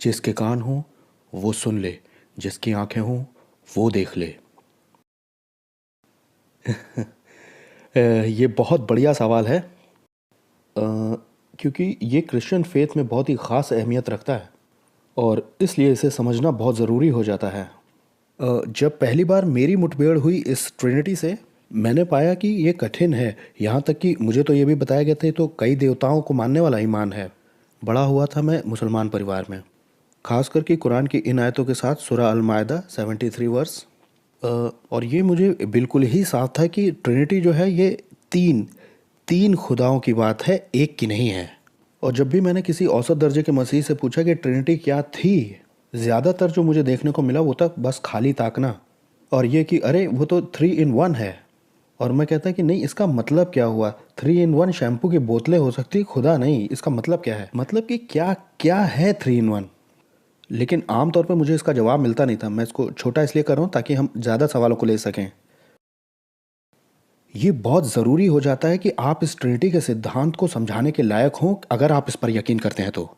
जिसके कान हों वो सुन ले, जिसकी आंखें हों वो देख ले। ये बहुत बढ़िया सवाल है, क्योंकि ये क्रिश्चियन फेथ में बहुत ही ख़ास अहमियत रखता है और इसलिए इसे समझना बहुत ज़रूरी हो जाता है। जब पहली बार मेरी मुठभेड़ हुई इस ट्रिनिटी से, मैंने पाया कि ये कठिन है। यहाँ तक कि मुझे तो ये भी बताया गया था तो कई देवताओं को मानने वाला ईमान है। बड़ा हुआ था मैं मुसलमान परिवार में, ख़ास करके कुरान की इन आयतों के साथ, सूरह अल-माइदा 73 वर्स। और ये मुझे बिल्कुल ही साफ था कि ट्रिनिटी जो है ये तीन तीन खुदाओं की बात है, एक की नहीं है। और जब भी मैंने किसी औसत दर्जे के मसीह से पूछा कि ट्रिनिटी क्या थी, ज़्यादातर जो मुझे देखने को मिला वो था बस खाली ताकना और ये कि अरे वो तो 3 in 1 है। और मैं कहता कि नहीं, इसका मतलब क्या हुआ? 3 in 1 शैम्पू की बोतलें हो सकती, खुदा नहीं। इसका मतलब क्या है? मतलब कि क्या क्या है 3 in 1? लेकिन आमतौर पर मुझे इसका जवाब मिलता नहीं था। मैं इसको छोटा इसलिए कर रहा हूँ ताकि हम ज़्यादा सवालों को ले सकें। ये बहुत ज़रूरी हो जाता है कि आप इस ट्रिनिटी के सिद्धांत को समझाने के लायक हों, अगर आप इस पर यकीन करते हैं तो।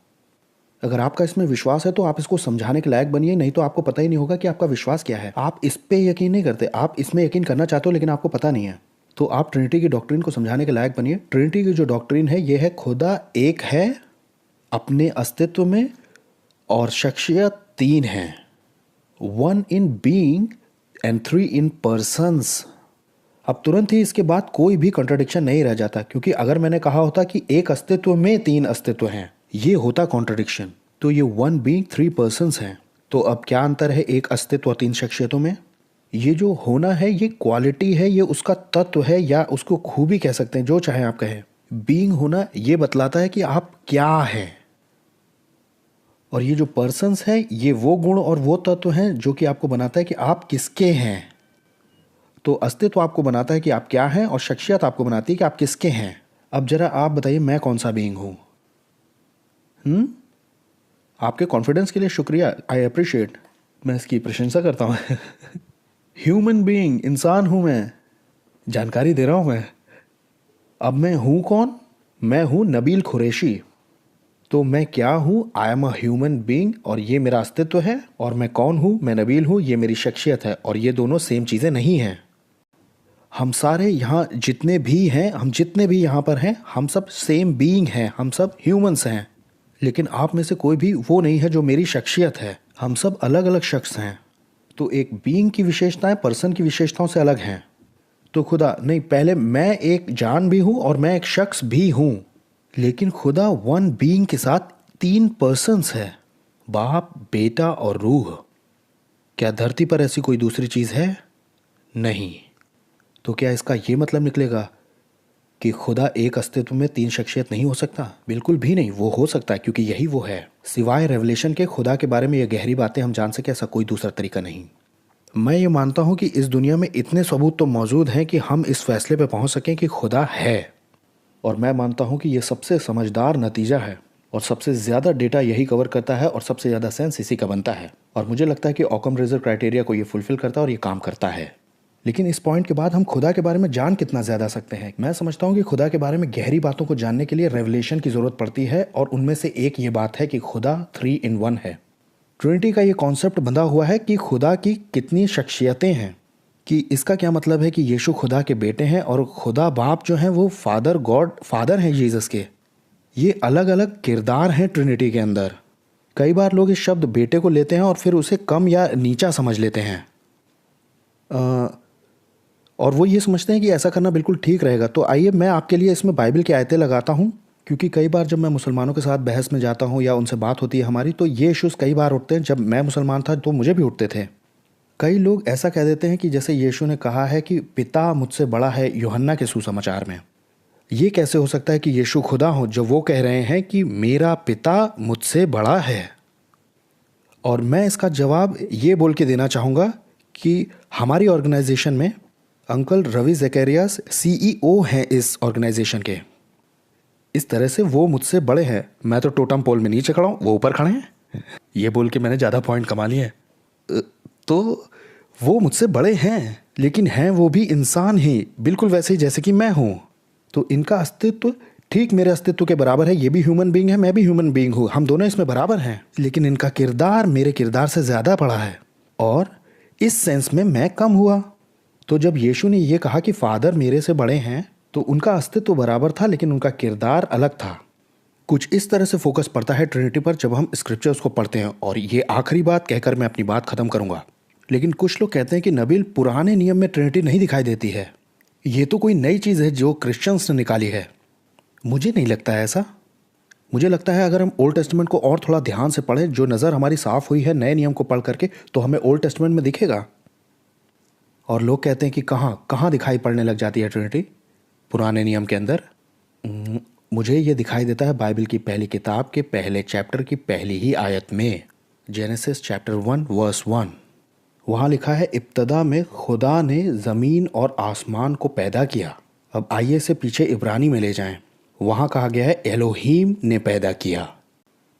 अगर आपका इसमें विश्वास है तो आप इसको समझाने के लायक बनिए, नहीं तो आपको पता ही नहीं होगा कि आपका विश्वास क्या है। आप इस पे यकीन नहीं करते, आप इसमें यकीन करना चाहते हो लेकिन आपको पता नहीं है। तो आप ट्रिनिटी की डॉक्ट्रिन को समझाने के लायक बनिए। ट्रिनिटी की जो डॉक्ट्रिन है ये है, खुदा एक है अपने अस्तित्व में और शख्सियत तीन है, 1 in being and 3 in persons। अब तुरंत ही इसके बाद कोई भी कॉन्ट्रडिक्शन नहीं रह जाता, क्योंकि अगर मैंने कहा होता कि एक अस्तित्व में तीन अस्तित्व हैं, ये होता कॉन्ट्रडिक्शन। तो ये 1 being 3 persons हैं। तो अब क्या अंतर है एक अस्तित्व और तीन शख्सियतों में? ये जो होना है ये क्वालिटी है, ये उसका तत्व है, या उसको खूबी कह सकते हैं, जो चाहे आप कहें। बीइंग होना ये बतलाता है कि आप क्या हैं, और ये जो पर्सन्स है ये वो गुण और वो तत्व हैं जो कि आपको बनाता है कि आप किसके हैं। तो अस्तित्व आपको बनाता है कि आप क्या हैं और शख्सियत आपको बनाती है कि आप किसके हैं। अब जरा आप बताइए मैं कौन सा बीइंग हूँ? आपके कॉन्फिडेंस के लिए शुक्रिया, आई अप्रिशिएट, मैं इसकी प्रशंसा करता हूँ। ह्यूमन बीइंग, इंसान हूँ मैं, जानकारी दे रहा हूँ मैं। अब मैं हूँ कौन? मैं हूँ नबील कुरैशी। तो मैं क्या हूँ? I am a human being, और ये मेरा अस्तित्व है। और मैं कौन हूँ? मैं नबील हूँ, ये मेरी शख्सियत है। और ये दोनों सेम चीज़ें नहीं हैं। हम सारे यहाँ जितने भी हैं, हम जितने भी यहाँ पर हैं, हम सब सेम बीइंग हैं, हम सब ह्यूमंस हैं। लेकिन आप में से कोई भी वो नहीं है जो मेरी शख्सियत है। हम सब अलग अलग शख्स हैं। तो एक बीइंग की विशेषताएं पर्सन की विशेषताओं से अलग हैं। तो खुदा नहीं, पहले मैं एक जान भी हूँ और मैं एक शख्स भी हूँ। लेकिन खुदा 1 बीइंग के साथ 3 पर्सन्स है, बाप, बेटा और रूह। क्या धरती पर ऐसी कोई दूसरी चीज़ है? नहीं। तो क्या इसका ये मतलब निकलेगा कि खुदा एक अस्तित्व में 3 शख्सियत नहीं हो सकता? बिल्कुल भी नहीं, वो हो सकता है, क्योंकि यही वो है। सिवाय रेवलेशन के खुदा के बारे में ये गहरी बातें हम जान सके, ऐसा कोई दूसरा तरीका नहीं। मैं ये मानता हूँ कि इस दुनिया में इतने सबूत तो मौजूद हैं कि हम इस फैसले पर पहुँच सकें कि खुदा है। और मैं मानता हूँ कि ये सबसे समझदार नतीजा है और सबसे ज़्यादा डेटा यही कवर करता है और सबसे ज़्यादा सेंस इसी का बनता है। और मुझे लगता है कि ऑकम रेजर क्राइटेरिया को ये फुलफिल करता है और ये काम करता है। लेकिन इस पॉइंट के बाद हम खुदा के बारे में जान कितना ज़्यादा सकते हैं? मैं समझता हूँ कि खुदा के बारे में गहरी बातों को जानने के लिए रेवलेशन की ज़रूरत पड़ती है, और उनमें से एक ये बात है कि खुदा 3 in 1 है। ट्रिनिटी का ये कॉन्सेप्ट बंधा हुआ है कि खुदा की कितनी शख्सियतें हैं। कि इसका क्या मतलब है कि यीशु खुदा के बेटे हैं और खुदा बाप जो हैं वो फादर गॉड फादर हैं जीसस के। ये अलग अलग किरदार हैं ट्रिनिटी के अंदर। कई बार लोग इस शब्द बेटे को लेते हैं और फिर उसे कम या नीचा समझ लेते हैं, और वो ये समझते हैं कि ऐसा करना बिल्कुल ठीक रहेगा। तो आइए मैं आपके लिए इसमें बाइबल की आयतें लगाता हूँ, क्योंकि कई बार जब मैं मुसलमानों के साथ बहस में जाता हूँ या उनसे बात होती है हमारी, तो ये इश्यूज़ कई बार उठते हैं। जब मैं मुसलमान था तो मुझे भी उठते थे। कई लोग ऐसा कह देते हैं कि जैसे यीशु ने कहा है कि पिता मुझसे बड़ा है यूहन्ना के सुसमाचार में। ये कैसे हो सकता है कि यीशु खुदा हो जब वो कह रहे हैं कि मेरा पिता मुझसे बड़ा है? और मैं इसका जवाब ये बोल के देना चाहूँगा कि हमारी ऑर्गेनाइजेशन में अंकल रवि ज़करियास CEO हैं इस ऑर्गेनाइजेशन के। इस तरह से वो मुझसे बड़े हैं। मैं तो टोटम पोल में नीचे खड़ा हूँ, वो ऊपर खड़े हैं। ये बोल के मैंने ज़्यादा पॉइंट कमा लिए हैं। तो वो मुझसे बड़े हैं, लेकिन हैं वो भी इंसान ही, बिल्कुल वैसे ही जैसे कि मैं हूँ। तो इनका अस्तित्व ठीक मेरे अस्तित्व के बराबर है, ये भी ह्यूमन बीइंग है, मैं भी ह्यूमन बीइंग हूँ, हम दोनों इसमें बराबर हैं, लेकिन इनका किरदार मेरे किरदार से ज़्यादा बड़ा है और इस सेंस में मैं कम हुआ। तो जब यीशु ने ये कहा कि फादर मेरे से बड़े हैं, तो उनका अस्तित्व बराबर था लेकिन उनका किरदार अलग था। कुछ इस तरह से फोकस पड़ता है ट्रिनिटी पर जब हम स्क्रिप्चर्स को पढ़ते हैं। और ये आखिरी बात कहकर मैं अपनी बात खत्म करूंगा। लेकिन कुछ लोग कहते हैं कि नबील, पुराने नियम में ट्रिनिटी नहीं दिखाई देती है, ये तो कोई नई चीज़ है जो क्रिश्चियंस ने निकाली है। मुझे नहीं लगता है ऐसा। मुझे लगता है अगर हम ओल्ड टेस्टमेंट को और थोड़ा ध्यान से पढ़ें, जो नज़र हमारी साफ हुई है नए नियम को पढ़ करके, तो हमें ओल्ड टेस्टमेंट में दिखेगा। और लोग कहते हैं कि कहाँ दिखाई पड़ने लग जाती है ट्रिनिटी पुराने नियम के अंदर। मुझे ये दिखाई देता है बाइबल की पहली किताब के पहले चैप्टर की पहली ही आयत में, जेनेसिस चैप्टर 1 वर्स 1। वहाँ लिखा है, इब्तदा में खुदा ने ज़मीन और आसमान को पैदा किया। अब आइए से पीछे इब्रानी में ले जाएं। वहाँ कहा गया है एलोहीम ने पैदा किया।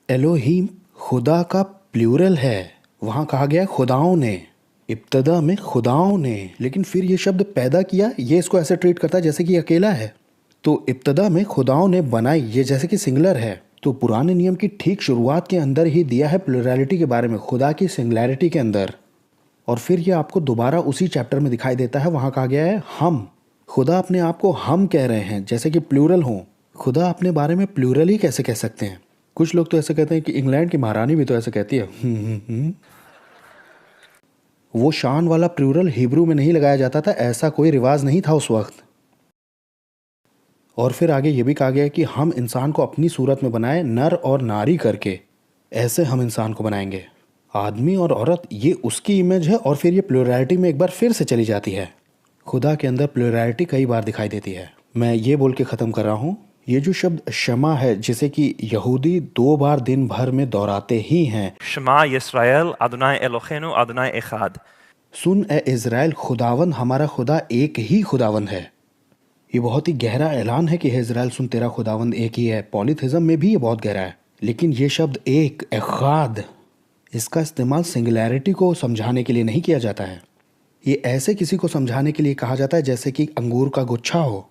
एलोहीम खुदा का प्लूरल है। वहाँ कहा गया है खुदाओं ने, इब्तदा में खुदाओं ने। लेकिन फिर ये शब्द पैदा किया, ये इसको ऐसे ट्रीट करता है जैसे कि अकेला है। तो इब्तदा में खुदाओं ने बनाई, ये जैसे कि सिंगुलर है। तो पुराने नियम की ठीक शुरुआत के अंदर ही दिया है प्लुरैलिटी के बारे में, खुदा की सिंगुलैरिटी के अंदर। और फिर ये आपको दोबारा उसी चैप्टर में दिखाई देता है। वहाँ कहा गया है हम, खुदा अपने आप को हम कह रहे हैं जैसे कि प्लूरल हों। खुदा अपने बारे में प्लूरल ही कैसे कह सकते हैं? कुछ लोग तो ऐसे कहते हैं कि इंग्लैंड की महारानी भी तो ऐसे कहती है। वो शान वाला प्लूरल हिब्रू में नहीं लगाया जाता था, ऐसा कोई रिवाज नहीं था उस वक्त। और फिर आगे ये भी कहा गया कि हम इंसान को अपनी सूरत में बनाए, नर और नारी करके, ऐसे हम इंसान को बनाएंगे। आदमी और औरत ये उसकी इमेज है। और फिर ये प्लुरैलिटी में एक बार फिर से चली जाती है। खुदा के अंदर प्लुरैलिटी कई बार दिखाई देती है। मैं ये बोल के ख़त्म कर रहा हूँ, ये जो शब्द शमा है, जिसे कि यहूदी 2 बार दिन भर में दोहराते ही हैं, शमा यिस्राएल अदोनाई एलोहेनु अदोनाई एखाद। सुन ए इज़राइल, खुदावन हमारा खुदा एक ही खुदावन है। ये बहुत ही गहरा ऐलान है कि हे इज़राइल सुन, तेरा खुदावंद एक ही है। पॉलीथिज्म में भी ये बहुत गहरा है। लेकिन ये शब्द एक, एखाद, इसका इस्तेमाल सिंगुलैरिटी को समझाने के लिए नहीं किया जाता है। ये ऐसे किसी को समझाने के लिए कहा जाता है जैसे कि अंगूर का गुच्छा हो।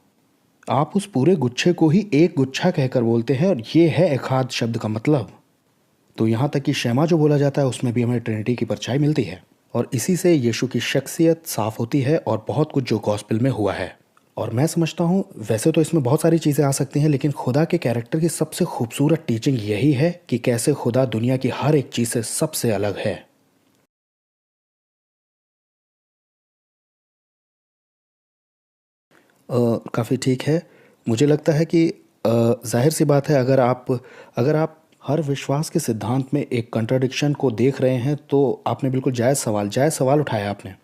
आप उस पूरे गुच्छे को ही एक गुच्छा कहकर बोलते हैं, और ये है एखाद शब्द का मतलब। तो यहाँ तक कि शेमा जो बोला जाता है उसमें भी हमें ट्रिनिटी की परछाई मिलती है। और इसी से यीशु की शख्सियत साफ होती है और बहुत कुछ जो गॉस्पेल में हुआ है। और मैं समझता हूँ, वैसे तो इसमें बहुत सारी चीज़ें आ सकती हैं, लेकिन खुदा के कैरेक्टर की सबसे खूबसूरत टीचिंग यही है कि कैसे खुदा दुनिया की हर एक चीज़ से सबसे अलग है। काफ़ी ठीक है। मुझे लगता है कि जाहिर सी बात है, अगर आप हर विश्वास के सिद्धांत में एक कंट्राडिक्शन को देख रहे हैं, तो आपने बिल्कुल जायज़ सवाल उठाया आपने।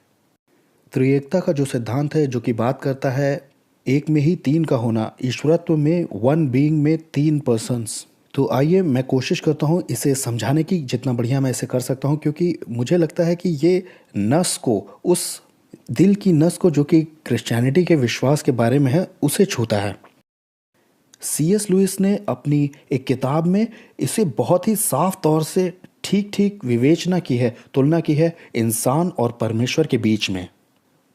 त्रिएकता का जो सिद्धांत है, जो कि बात करता है एक में ही 3 का होना, ईश्वरत्व में 1 बीइंग में 3 पर्सन्स। तो आइए मैं कोशिश करता हूँ इसे समझाने की, जितना बढ़िया मैं इसे कर सकता हूँ, क्योंकि मुझे लगता है कि ये नस को, उस दिल की नस को जो कि क्रिश्चियनिटी के विश्वास के बारे में है, उसे छूता है। C.S. लुइस ने अपनी एक किताब में इसे बहुत ही साफ तौर से ठीक विवेचना की है, तुलना की है इंसान और परमेश्वर के बीच में।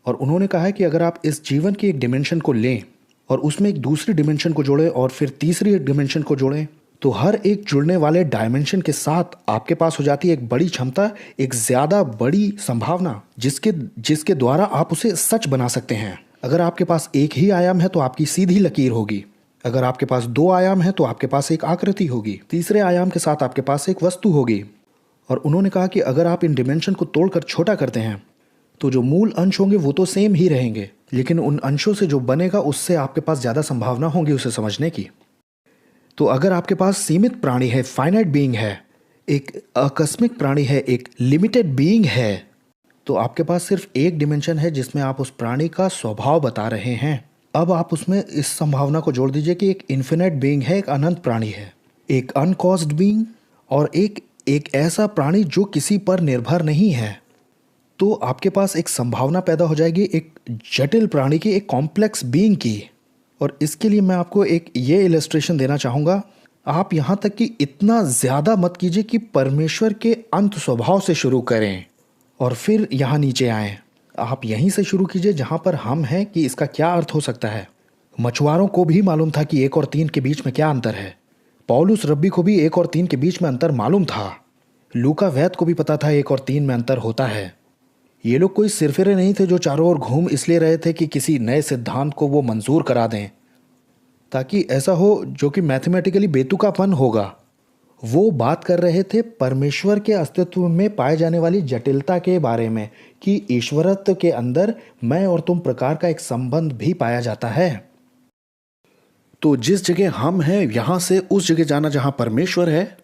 और उन्होंने कहा है कि अगर आप इस जीवन की एक डिमेंशन को लें और उसमें एक दूसरी डिमेंशन को जोड़ें और फिर तीसरी डिमेंशन को जोड़ें, तो हर एक जुड़ने वाले डायमेंशन के साथ आपके पास हो जाती है एक बड़ी क्षमता, एक ज़्यादा बड़ी संभावना, जिसके द्वारा आप उसे सच बना सकते हैं। अगर आपके पास एक ही आयाम है तो आपकी सीधी लकीर होगी। अगर आपके पास 2 आयाम है तो आपके पास एक आकृति होगी। तीसरे आयाम के साथ आपके पास एक वस्तु होगी। और उन्होंने कहा कि अगर आप इन डिमेंशन को तोड़कर छोटा करते हैं, तो जो मूल अंश होंगे वो तो सेम ही रहेंगे, लेकिन उन अंशों से जो बनेगा उससे आपके पास ज़्यादा संभावना होगी उसे समझने की। तो अगर आपके पास सीमित प्राणी है, फाइनाइट बीइंग है, एक आकस्मिक प्राणी है, एक लिमिटेड बीइंग है, तो आपके पास सिर्फ एक डिमेंशन है जिसमें आप उस प्राणी का स्वभाव बता रहे हैं। अब आप उसमें इस संभावना को जोड़ दीजिए कि एक इन्फिनिट बीइंग है, एक अनंत प्राणी है, एक अनकॉज्ड बीइंग, और एक ऐसा प्राणी जो किसी पर निर्भर नहीं है। तो आपके पास एक संभावना पैदा हो जाएगी एक जटिल प्राणी की, एक कॉम्प्लेक्स बीइंग की। और इसके लिए मैं आपको एक ये इलस्ट्रेशन देना चाहूँगा। आप यहाँ तक कि इतना ज़्यादा मत कीजिए कि परमेश्वर के अंत स्वभाव से शुरू करें और फिर यहाँ नीचे आएँ। आप यहीं से शुरू कीजिए जहाँ पर हम हैं, कि इसका क्या अर्थ हो सकता है। मछुआरों को भी मालूम था कि 1 और 3 के बीच में क्या अंतर है। पौलुस रब्बी को भी 1 और 3 के बीच में अंतर मालूम था। लूका वैद को भी पता था 1 और 3 में अंतर होता है। ये लोग कोई सिरफिरे नहीं थे जो चारों ओर घूम इसलिए रहे थे कि किसी नए सिद्धांत को वो मंजूर करा दें, ताकि ऐसा हो जो कि मैथमेटिकली बेतुकापन होगा। वो बात कर रहे थे परमेश्वर के अस्तित्व में पाए जाने वाली जटिलता के बारे में, कि ईश्वरत्व के अंदर मैं और तुम प्रकार का एक संबंध भी पाया जाता है। तो जिस जगह हम हैं यहां से उस जगह जाना जहां परमेश्वर है,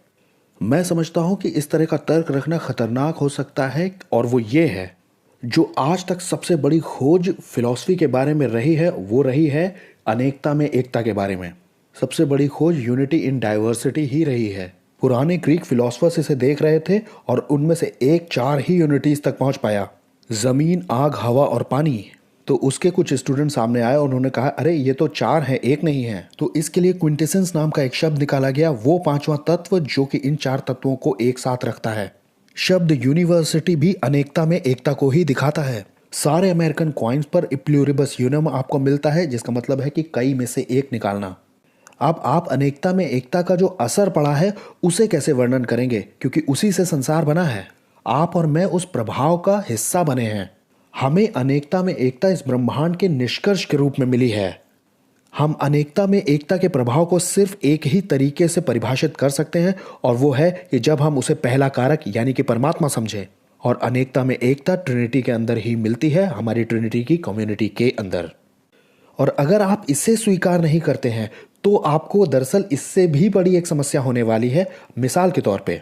मैं समझता हूं कि इस तरह का तर्क रखना खतरनाक हो सकता है। और वो ये है, जो आज तक सबसे बड़ी खोज फिलॉसफी के बारे में रही है वो रही है अनेकता में एकता के बारे में। सबसे बड़ी खोज यूनिटी इन डाइवर्सिटी ही रही है। पुराने ग्रीक फिलोसफर्स इसे देख रहे थे और उनमें से एक 4 ही यूनिटीज तक पहुंच पाया, जमीन, आग, हवा और पानी। तो उसके कुछ स्टूडेंट सामने आए और उन्होंने कहा, अरे ये तो 4 हैं, एक नहीं है। तो इसके लिए क्विंटेसेंस नाम का एक शब्द निकाला गया, वो 5वां तत्व जो कि इन 4 तत्वों को एक साथ रखता है। शब्द यूनिवर्सिटी भी अनेकता में एकता को ही दिखाता है। सारे अमेरिकन कॉइन्स पर प्लूरिबस यूनिम आपको मिलता है, जिसका मतलब है कि कई में से एक निकालना। अब आप अनेकता में एकता का जो असर पड़ा है उसे कैसे वर्णन करेंगे, क्योंकि उसी से संसार बना है। आप और मैं उस प्रभाव का हिस्सा बने हैं। हमें अनेकता में एकता इस ब्रह्मांड के निष्कर्ष के रूप में मिली है। हम अनेकता में एकता के प्रभाव को सिर्फ एक ही तरीके से परिभाषित कर सकते हैं, और वो है कि जब हम उसे पहला कारक यानी कि परमात्मा समझें। और अनेकता में एकता ट्रिनिटी के अंदर ही मिलती है, हमारी ट्रिनिटी की कम्युनिटी के अंदर। और अगर आप इसे स्वीकार नहीं करते हैं तो आपको दरअसल इससे भी बड़ी एक समस्या होने वाली है। मिसाल के तौर पे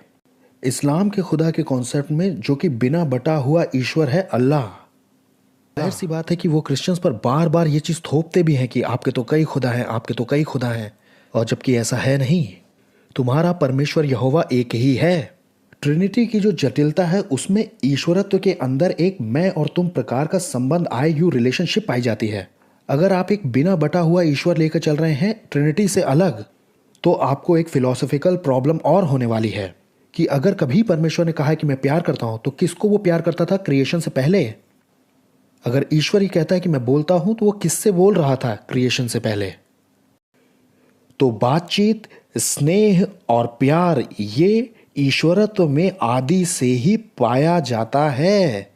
इस्लाम के खुदा के कॉन्सेप्ट में, जो कि बिना बटा हुआ ईश्वर है, अल्लाह। जाहिर सी बात है कि वो क्रिश्चियंस पर बार बार ये चीज़ थोपते भी हैं कि आपके तो कई खुदा हैं, आपके तो कई खुदा हैं, और जबकि ऐसा है नहीं। तुम्हारा परमेश्वर यहोवा एक ही है। ट्रिनिटी की जो जटिलता है उसमें ईश्वरत्व के अंदर एक मैं और तुम प्रकार का संबंध, आई यू रिलेशनशिप पाई जाती है। अगर आप एक बिना बटा हुआ ईश्वर लेकर चल रहे हैं ट्रिनिटी से अलग, तो आपको एक फिलोसॉफिकल प्रॉब्लम और होने वाली है कि अगर कभी परमेश्वर ने कहा है कि मैं प्यार करता हूं, तो किसको वो प्यार करता था क्रिएशन से पहले? अगर ईश्वर ही कहता है कि मैं बोलता हूं, तो वो किससे बोल रहा था क्रिएशन से पहले? तो बातचीत, स्नेह और प्यार ये ईश्वरत्व में आदि से ही पाया जाता है,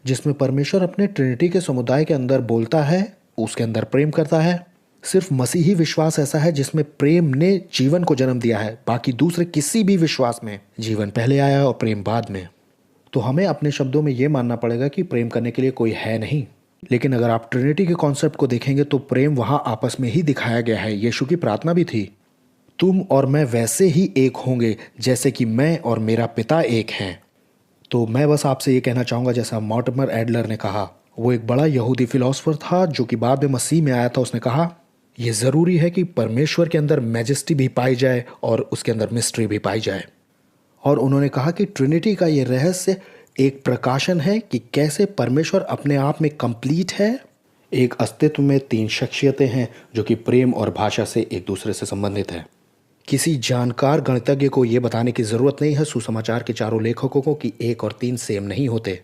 जिसमें परमेश्वर अपने ट्रिनिटी के समुदाय के अंदर बोलता है, उसके अंदर प्रेम करता है। सिर्फ मसीही विश्वास ऐसा है जिसमें प्रेम ने जीवन को जन्म दिया है। बाकी दूसरे किसी भी विश्वास में जीवन पहले आया और प्रेम बाद में। तो हमें अपने शब्दों में यह मानना पड़ेगा कि प्रेम करने के लिए कोई है नहीं। लेकिन अगर आप ट्रिनिटी के कॉन्सेप्ट को देखेंगे तो प्रेम वहां आपस में ही दिखाया गया है। यीशु की प्रार्थना भी थी, तुम और मैं वैसे ही एक होंगे जैसे कि मैं और मेरा पिता एक हैं। तो मैं बस आपसे ये कहना चाहूँगा, जैसा मॉर्टिमर एडलर ने कहा, वो एक बड़ा यहूदी फिलोसफर था जो कि बाद में मसीह में आया था। उसने कहा यह ज़रूरी है कि परमेश्वर के अंदर मैजेस्टी भी पाई जाए और उसके अंदर मिस्ट्री भी पाई जाए। और उन्होंने कहा कि ट्रिनिटी का ये रहस्य एक प्रकाशन है कि कैसे परमेश्वर अपने आप में कंप्लीट है। एक अस्तित्व में 3 शख्सियतें हैं जो कि प्रेम और भाषा से एक दूसरे से संबंधित है। किसी जानकार गणितज्ञ को यह बताने की ज़रूरत नहीं है सुसमाचार के चारों लेखकों को कि 1 और 3 सेम नहीं होते।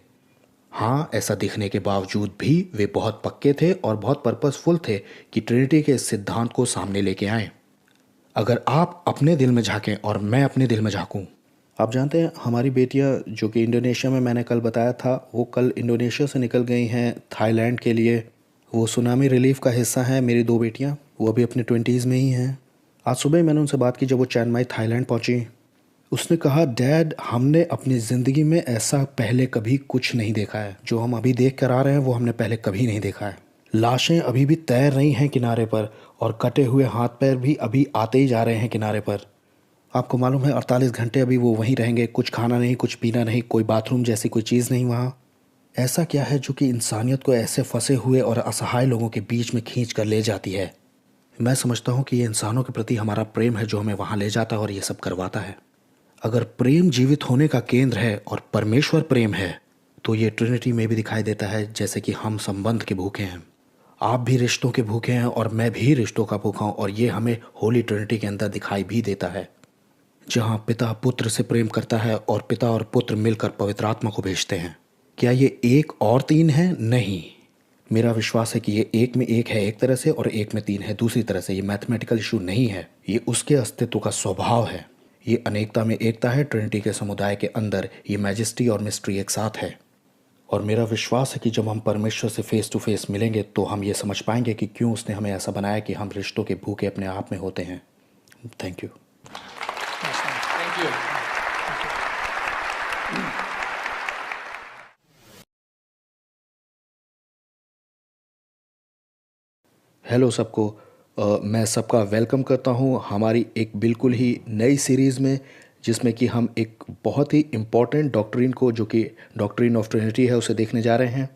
हाँ, ऐसा दिखने के बावजूद भी वे बहुत पक्के थे और बहुत पर्पसफुल थे कि ट्रिनिटी के इस सिद्धांत को सामने लेके आए। अगर आप अपने दिल में झांकें और मैं अपने दिल में झांकूं। आप जानते हैं हमारी बेटियां जो कि इंडोनेशिया में, मैंने कल बताया था, वो कल इंडोनेशिया से निकल गई हैं थाईलैंड के लिए। वो सुनामी रिलीफ का हिस्सा हैं। मेरी 2 बेटियां, वो अभी अपने 20s में ही हैं। आज सुबह मैंने उनसे बात की जब वो चियांग माई थाईलैंड पहुंची। उसने कहा, डैड, हमने अपनी ज़िंदगी में ऐसा पहले कभी कुछ नहीं देखा है। जो हम अभी देख कर आ रहे हैं वो हमने पहले कभी नहीं देखा है। लाशें अभी भी तैर रही हैं किनारे पर, और कटे हुए हाथ पैर भी अभी आते ही जा रहे हैं किनारे पर। आपको मालूम है 48 घंटे अभी वो वहीं रहेंगे। कुछ खाना नहीं, कुछ पीना नहीं, कोई बाथरूम जैसी कोई चीज़ नहीं वहाँ। ऐसा क्या है जो कि इंसानियत को ऐसे फंसे हुए और असहाय लोगों के बीच में खींच कर ले जाती है? मैं समझता हूँ कि ये इंसानों के प्रति हमारा प्रेम है जो हमें वहाँ ले जाता है और ये सब करवाता है। अगर प्रेम जीवित होने का केंद्र है और परमेश्वर प्रेम है, तो ये ट्रिनिटी में भी दिखाई देता है। जैसे कि हम संबंध के भूखे हैं, आप भी रिश्तों के भूखे हैं और मैं भी रिश्तों का भूखा हूँ, और ये हमें होली ट्रिनिटी के अंदर दिखाई भी देता है, जहाँ पिता पुत्र से प्रेम करता है और पिता और पुत्र मिलकर पवित्र आत्मा को भेजते हैं। क्या ये 1 और 3 है? नहीं, मेरा विश्वास है कि ये एक में एक है एक तरह से और एक में तीन है दूसरी तरह से। ये मैथमेटिकल इशू नहीं है, ये उसके अस्तित्व का स्वभाव है। ये अनेकता में एकता है। ट्रिनिटी के समुदाय के अंदर ये मैजेस्टी और मिस्ट्री एक साथ है। और मेरा विश्वास है कि जब हम परमेश्वर से फेस टू फेस मिलेंगे तो हम ये समझ पाएंगे कि क्यों उसने हमें ऐसा बनाया कि हम रिश्तों के भूखे अपने आप में होते हैं। Thank you. Thank you. Hello सबको। मैं सबका वेलकम करता हूँ हमारी एक बिल्कुल ही नई सीरीज़ में, जिसमें कि हम एक बहुत ही इम्पॉर्टेंट डॉक्ट्रिन को, जो कि डॉक्ट्रिन ऑफ ट्रिनिटी है, उसे देखने जा रहे हैं।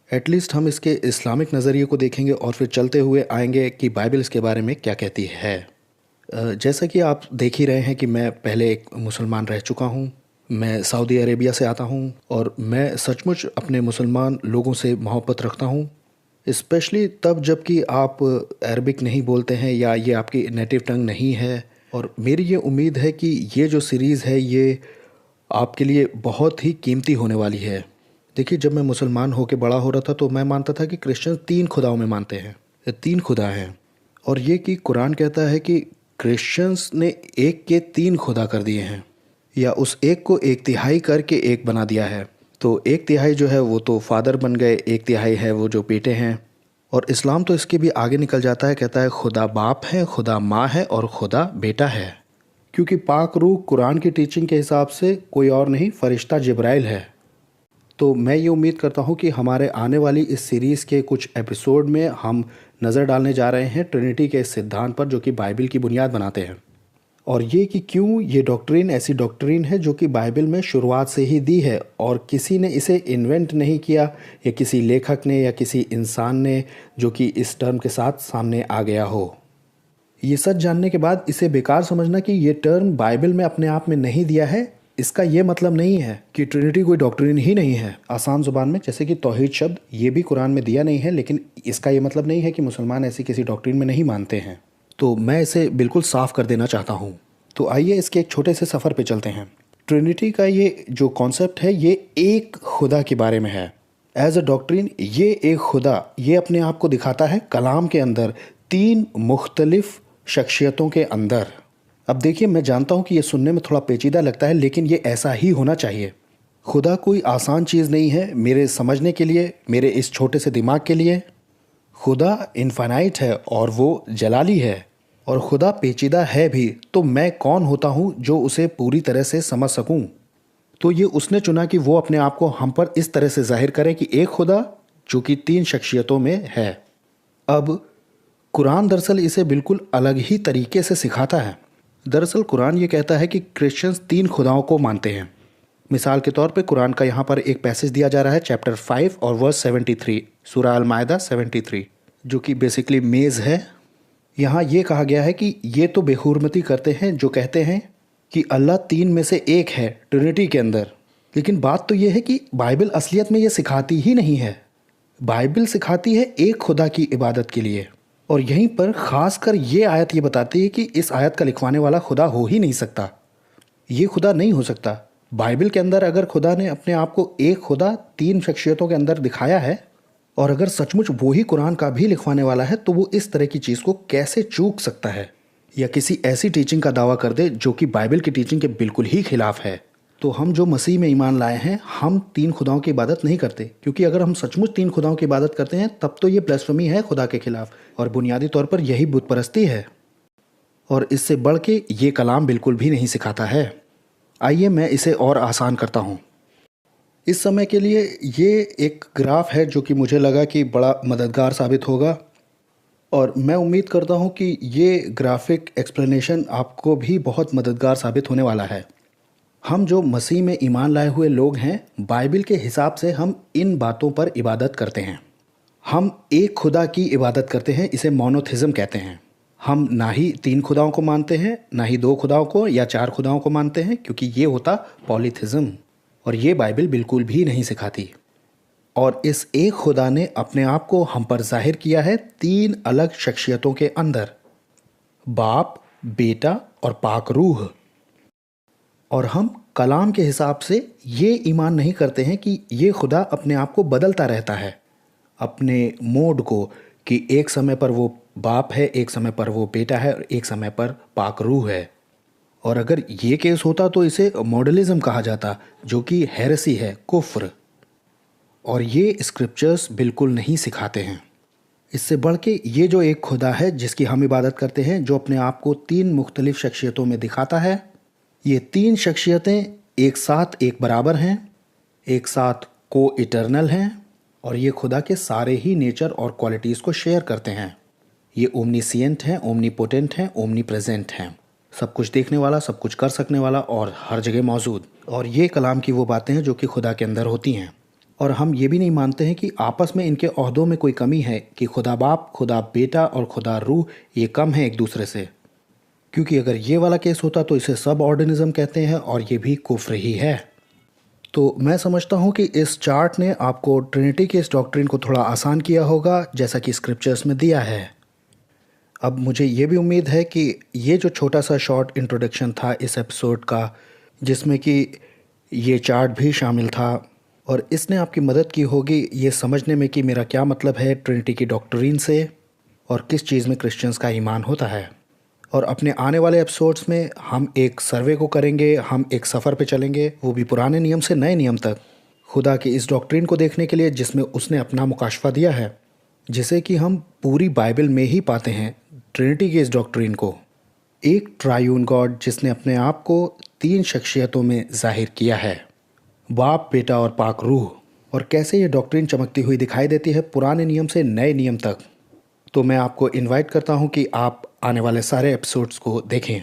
एटलीस्ट हम इसके इस्लामिक नज़रिए को देखेंगे और फिर चलते हुए आएंगे कि बाइबल इसके बारे में क्या कहती है। जैसा कि आप देख ही रहे हैं कि मैं पहले एक मुसलमान रह चुका हूँ। मैं सऊदी अरेबिया से आता हूँ और मैं सचमुच अपने मुसलमान लोगों से मोहब्बत रखता हूँ, स्पेशली तब जब कि आप अरबिक नहीं बोलते हैं या ये आपकी नेटिव टंग नहीं है। और मेरी ये उम्मीद है कि ये जो सीरीज़ है ये आपके लिए बहुत ही कीमती होने वाली है। देखिए, जब मैं मुसलमान होकर बड़ा हो रहा था तो मैं मानता था कि क्रिश्चियन 3 खुदाओं में मानते हैं, 3 खुदा हैं। और ये कि कुरान कहता है कि क्रिश्चियंस ने एक के 3 खुदा कर दिए हैं, या उस एक को 1/3 करके एक बना दिया है। तो 1/3 जो है वो तो फादर बन गए, 1/3 है वो जो बेटे हैं। और इस्लाम तो इसके भी आगे निकल जाता है, कहता है खुदा बाप है, खुदा माँ है और खुदा बेटा है। क्योंकि पाक रूह कुरान की टीचिंग के हिसाब से कोई और नहीं, फरिश्ता जिब्राइल है। तो मैं ये उम्मीद करता हूँ कि हमारे आने वाली इस सीरीज़ के कुछ एपिसोड में हम नज़र डालने जा रहे हैं ट्रिनिटी के सिद्धांत पर, जो कि बाइबल की बुनियाद बनाते हैं। और ये कि क्यों ये डॉक्ट्रिन ऐसी डॉक्ट्रिन है जो कि बाइबल में शुरुआत से ही दी है और किसी ने इसे इन्वेंट नहीं किया, या किसी लेखक ने या किसी इंसान ने जो कि इस टर्म के साथ सामने आ गया हो। ये सच जानने के बाद इसे बेकार समझना कि ये टर्म बाइबल में अपने आप में नहीं दिया है, इसका ये मतलब नहीं है कि ट्रिनिटी कोई डॉक्ट्रिन ही नहीं है। आसान ज़ुबान में, जैसे कि तौहीद शब्द ये भी कुरान में दिया नहीं है, लेकिन इसका ये मतलब नहीं है कि मुसलमान ऐसी किसी डॉक्ट्रिन में नहीं मानते हैं। तो मैं इसे बिल्कुल साफ कर देना चाहता हूँ। तो आइए इसके एक छोटे से सफ़र पे चलते हैं। ट्रिनिटी का ये जो कॉन्सेप्ट है ये एक खुदा के बारे में है। एज अ डॉक्ट्रिन ये एक खुदा ये अपने आप को दिखाता है कलाम के अंदर 3 मुख्तलिफ शख्सियतों के अंदर। अब देखिए, मैं जानता हूँ कि ये सुनने में थोड़ा पेचीदा लगता है, लेकिन ये ऐसा ही होना चाहिए। खुदा कोई आसान चीज़ नहीं है मेरे समझने के लिए, मेरे इस छोटे से दिमाग के लिए। खुदा इनफाइनाइट है और वो जलाली है, और खुदा पेचीदा है भी। तो मैं कौन होता हूँ जो उसे पूरी तरह से समझ सकूँ? तो ये उसने चुना कि वो अपने आप को हम पर इस तरह से जाहिर करे कि एक खुदा जो कि 3 शख्सियतों में है। अब कुरान दरअसल इसे बिल्कुल अलग ही तरीके से सिखाता है। दरअसल कुरान ये कहता है कि क्रिश्चियंस 3 खुदाओं को मानते हैं। मिसाल के तौर पे कुरान का यहाँ पर एक पैसेज दिया जा रहा है, चैप्टर 5 और वर्स 73, सूरह अल-माइदा 73, जो कि बेसिकली मेज़ है। यहाँ ये कहा गया है कि ये तो बेहुरमती करते हैं जो कहते हैं कि अल्लाह 3 में से एक है ट्रिनिटी के अंदर। लेकिन बात तो ये है कि बाइबल असलियत में ये सिखाती ही नहीं है। बाइबल सिखाती है एक खुदा की इबादत के लिए। और यहीं पर ख़ासकर ये आयत ये बताती है कि इस आयत का लिखवाने वाला खुदा हो ही नहीं सकता। ये खुदा नहीं हो सकता। बाइबल के अंदर अगर खुदा ने अपने आप को एक खुदा 3 शख्सियतों के अंदर दिखाया है, और अगर सचमुच वो ही कुरान का भी लिखवाने वाला है, तो वो इस तरह की चीज़ को कैसे चूक सकता है, या किसी ऐसी टीचिंग का दावा कर दे जो कि बाइबल की टीचिंग के बिल्कुल ही खिलाफ है। तो हम जो मसीह में ईमान लाए हैं, हम 3 खुदाओं की इबादत नहीं करते, क्योंकि अगर हम सचमुच 3 खुदाओं की इबादत करते हैं तब तो ये ब्लास्फेमी है खुदा के खिलाफ, और बुनियादी तौर पर यही बुत परस्ती है। और इससे बढ़ के ये कलाम बिल्कुल भी नहीं सिखाता है। आइए मैं इसे और आसान करता हूँ। इस समय के लिए ये एक ग्राफ है जो कि मुझे लगा कि बड़ा मददगार साबित होगा, और मैं उम्मीद करता हूँ कि ये ग्राफिक एक्सप्लेनेशन आपको भी बहुत मददगार साबित होने वाला है। हम जो मसीह में ईमान लाए हुए लोग हैं, बाइबल के हिसाब से हम इन बातों पर इबादत करते हैं। हम एक खुदा की इबादत करते हैं, इसे मोनोथिज़म कहते हैं। हम ना ही 3 खुदाओं को मानते हैं, ना ही 2 खुदाओं को या 4 खुदाओं को मानते हैं, क्योंकि ये होता पॉलीथिज़म, और ये बाइबल बिल्कुल भी नहीं सिखाती। और इस एक खुदा ने अपने आप को हम पर जाहिर किया है 3 अलग शख्सियतों के अंदर, बाप, बेटा और पाक रूह। और हम कलाम के हिसाब से ये ईमान नहीं करते हैं कि ये खुदा अपने आप को बदलता रहता है। अपने मोड को कि एक समय पर वो बाप है, एक समय पर वो बेटा है और एक समय पर पाक रूह है। और अगर ये केस होता तो इसे मॉडलिज्म कहा जाता, जो कि हेरेसी है, कुफ्र। और ये स्क्रिप्चर्स बिल्कुल नहीं सिखाते हैं। इससे बढ़ के ये जो एक खुदा है जिसकी हम इबादत करते हैं, जो अपने आप को 3 मुख्तलिफ शख्सियतों में दिखाता है, ये 3 शख्सियतें एक साथ एक बराबर हैं, एक साथ को इटर्नल हैं और ये खुदा के सारे ही नेचर और क्वालिटीज़ को शेयर करते हैं। ये ओमनीसिएंट हैं, ओमनीपोटेंट हैं, ओमनी प्रेजेंट हैं, सब कुछ देखने वाला, सब कुछ कर सकने वाला और हर जगह मौजूद। और ये कलाम की वो बातें हैं जो कि खुदा के अंदर होती हैं। और हम ये भी नहीं मानते हैं कि आपस में इनके ओहदों में कोई कमी है, कि खुदा बाप, खुदा बेटा और खुदा रूह ये कम है एक दूसरे से। क्योंकि अगर ये वाला केस होता तो इसे सब ऑर्डिनिज्म कहते हैं और ये भी कुफ्र ही है। तो मैं समझता हूँ कि इस चार्ट ने आपको ट्रिनिटी के इस डॉक्ट्रिन को थोड़ा आसान किया होगा, जैसा कि स्क्रिप्चर्स में दिया है। अब मुझे ये भी उम्मीद है कि ये जो छोटा सा शॉर्ट इंट्रोडक्शन था इस एपिसोड का, जिसमें कि ये चार्ट भी शामिल था, और इसने आपकी मदद की होगी ये समझने में कि मेरा क्या मतलब है ट्रिनिटी की डॉक्ट्रिन से और किस चीज़ में क्रिश्चियंस का ईमान होता है। और अपने आने वाले एपिसोड्स में हम एक सर्वे को करेंगे, हम एक सफ़र पे चलेंगे, वो भी पुराने नियम से नए नियम तक, खुदा की इस डॉक्ट्रिन को देखने के लिए जिसमें उसने अपना मुकाशफा दिया है, जिसे कि हम पूरी बाइबल में ही पाते हैं। ट्रिनिटी की इस डॉक्ट्रिन को, एक ट्रायून गॉड जिसने अपने आप को 3 शख्सियतों में जाहिर किया है, बाप, बेटा और पाक रूह, और कैसे ये डॉक्ट्रिन चमकती हुई दिखाई देती है पुराने नियम से नए नियम तक। तो मैं आपको इनवाइट करता हूँ कि आप आने वाले सारे एपिसोड्स को देखें।